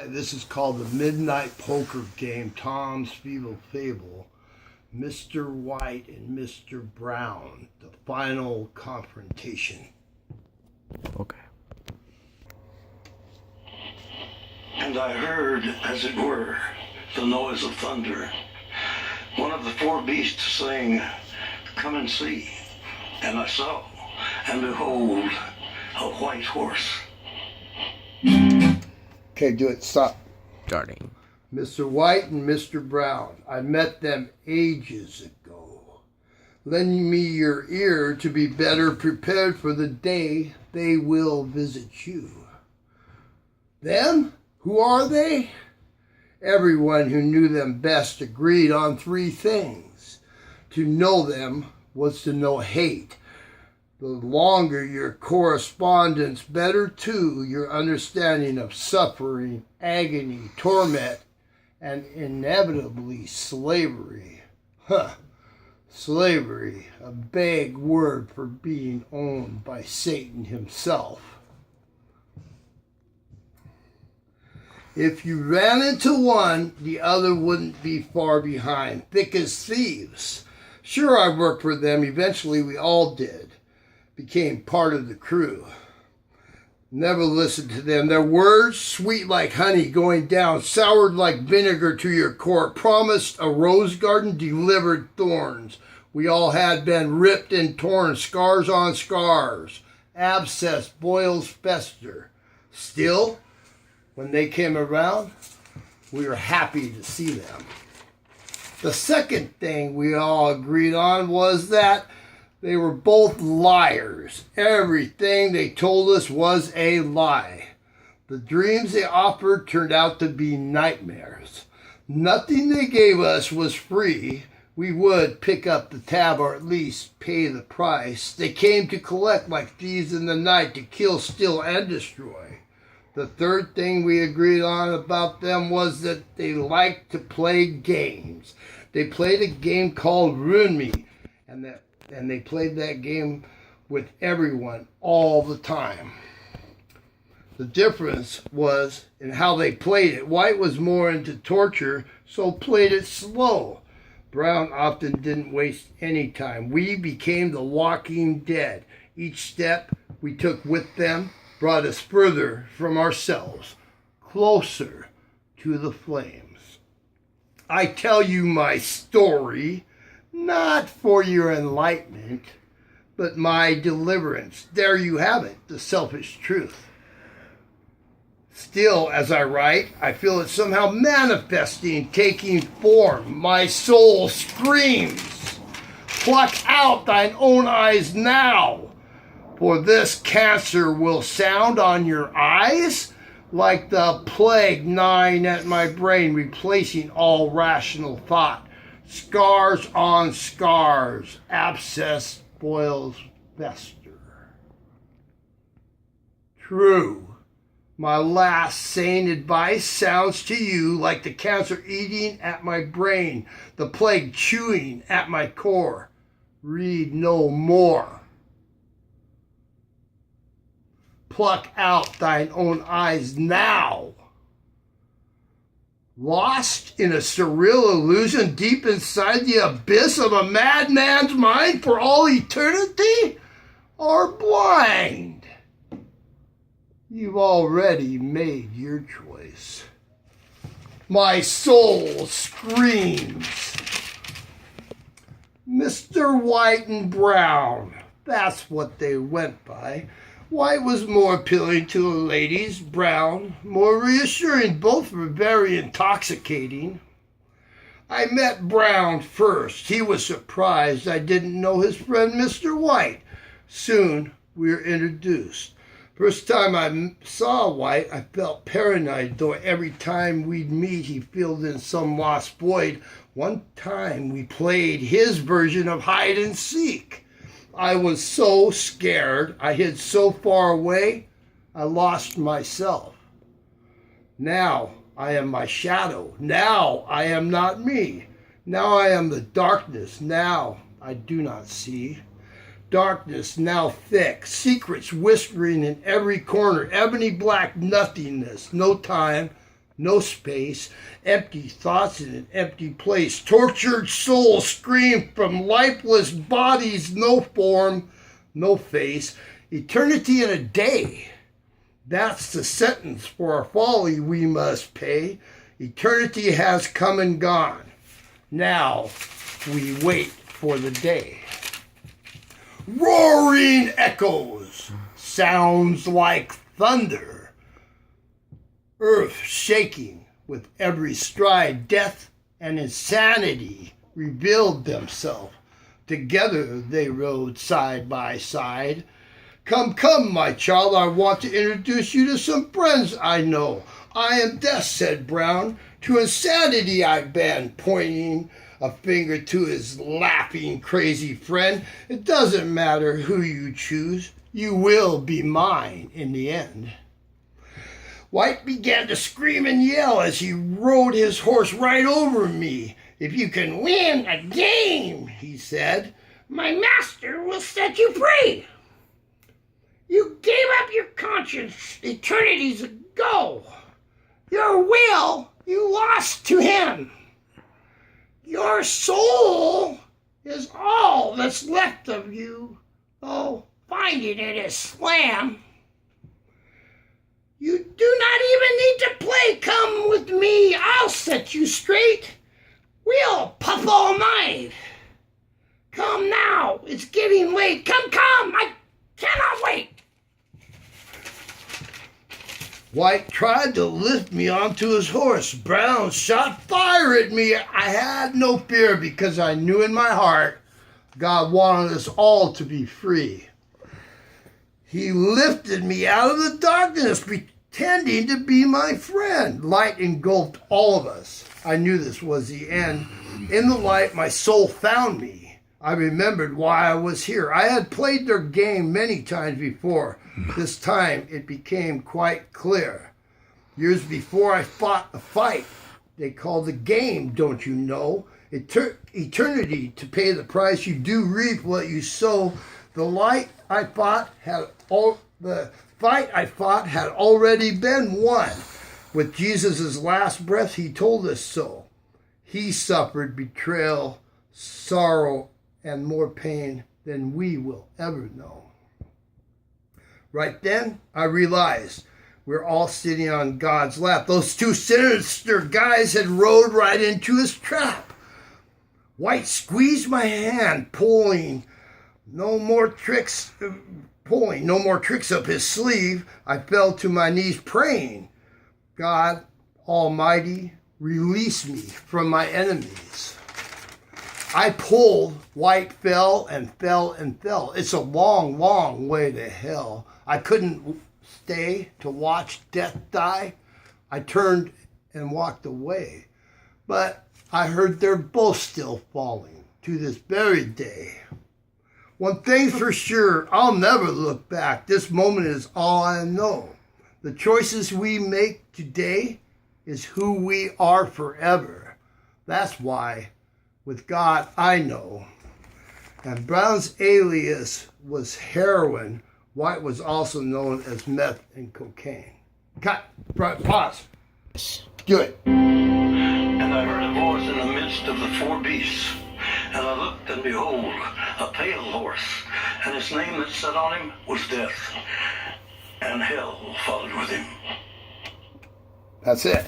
This is called the Midnight Poker Game, Tom's Feeble Fable. Mr. White and Mr. Brown, the final confrontation. Okay. And I heard, as it were, the noise of thunder. One of the four beasts saying, "Come and see." And I saw, and behold, a white horse. Okay, do it. Stop. Starting. Mr. White and Mr. Brown, I met them ages ago. Lend me your ear to be better prepared for the day they will visit you. Them? Who are they? Everyone who knew them best agreed on three things. To know them was to know hate. The longer your correspondence, better too your understanding of suffering, agony, torment, and inevitably slavery. Slavery, a vague word for being owned by Satan himself. If you ran into one, the other wouldn't be far behind, thick as thieves. Sure, I worked for them. Eventually, we all did. Became part of the crew. Never listened to them. Their words, sweet like honey going down, soured like vinegar to your core, promised a rose garden, delivered thorns. We all had been ripped and torn, scars on scars. Abscess, boils fester. Still, when they came around, we were happy to see them. The second thing we all agreed on was that they were both liars. Everything they told us was a lie. The dreams they offered turned out to be nightmares. Nothing they gave us was free. We would pick up the tab or at least pay the price. They came to collect like thieves in the night, to kill, steal, and destroy. The third thing we agreed on about them was that they liked to play games. They played a game called Ruin Me, and they played that game with everyone all the time. The difference was in how they played it. White was more into torture, so played it slow. Brown often didn't waste any time. We became the walking dead. Each step we took with them brought us further from ourselves, closer to the flames. I tell you my story, not for your enlightenment, but my deliverance. There you have it, the selfish truth. Still, as I write, I feel it somehow manifesting, taking form. My soul screams, "Pluck out thine own eyes now, for this cancer will sound on your eyes like the plague gnawing at my brain, replacing all rational thought. Scars on scars, abscess, boils, fester." True, my last sane advice sounds to you like the cancer eating at my brain, the plague chewing at my core. Read no more. Pluck out thine own eyes now. Lost in a surreal illusion deep inside the abyss of a madman's mind for all eternity? Or blind? You've already made your choice. My soul screams. Mr. White and Brown, that's what they went by. White was more appealing to the ladies, Brown more reassuring. Both were very intoxicating. I met Brown first. He was surprised I didn't know his friend Mr. White. Soon we were introduced. First time I saw White, I felt paranoid, though every time we'd meet, he filled in some lost void. One time we played his version of hide and seek. I was so scared, I hid so far away, I lost myself. Now I am my shadow. Now I am not me. Now I am the darkness. Now I do not see. Darkness now thick, secrets whispering in every corner, ebony black nothingness, no time, no space, empty thoughts in an empty place. Tortured souls scream from lifeless bodies, no form, no face. Eternity in a day. That's the sentence for our folly we must pay. Eternity has come and gone. Now we wait for the day. Roaring echoes, sounds like thunder. Earth shaking with every stride. Death and insanity revealed themselves. Together they rode side by side. Come, come, my child, I want to introduce you to some friends I know. I am death, said Brown. To insanity I've been, pointing a finger to his laughing, crazy friend. It doesn't matter who you choose. You will be mine in the end. White began to scream and yell as he rode his horse right over me. If you can win a game, he said, my master will set you free. You gave up your conscience eternities ago. Your will you lost to him. Your soul is all that's left of you. Oh, finding it is slam. You do not even need to play. Come with me, I'll set you straight. We'll puff all night. Come now, it's getting late. Come, I cannot wait. White tried to lift me onto his horse. Brown shot fire at me. I had no fear because I knew in my heart God wanted us all to be free. He lifted me out of the darkness, pretending to be my friend. Light engulfed all of us. I knew this was the end. In the light, my soul found me. I remembered why I was here. I had played their game many times before. This time, it became quite clear. Years before I fought a fight they called the game, don't you know? It took eternity to pay the price. You do reap what you sow. The fight I fought had already been won. With Jesus' last breath, he told us so. He suffered betrayal, sorrow, and more pain than we will ever know. Right then, I realized we're all sitting on God's lap. Those two sinister guys had rode right into his trap. White squeezed my hand, pulling no more tricks up his sleeve. I fell to my knees praying, God Almighty, release me from my enemies. I pulled, White fell and fell and fell. It's a long, long way to hell. I couldn't stay to watch death die. I turned and walked away. But I heard they're both still falling to this very day. One thing's for sure, I'll never look back. This moment is all I know. The choices we make today is who we are forever. That's why, with God, I know. And Brown's alias was heroin. White was also known as meth and cocaine. Cut. Pause. Good. And I heard a voice in the midst of the four beasts. And I looked, and behold, a pale horse. And his name that sat on him was Death. And hell followed with him. That's it.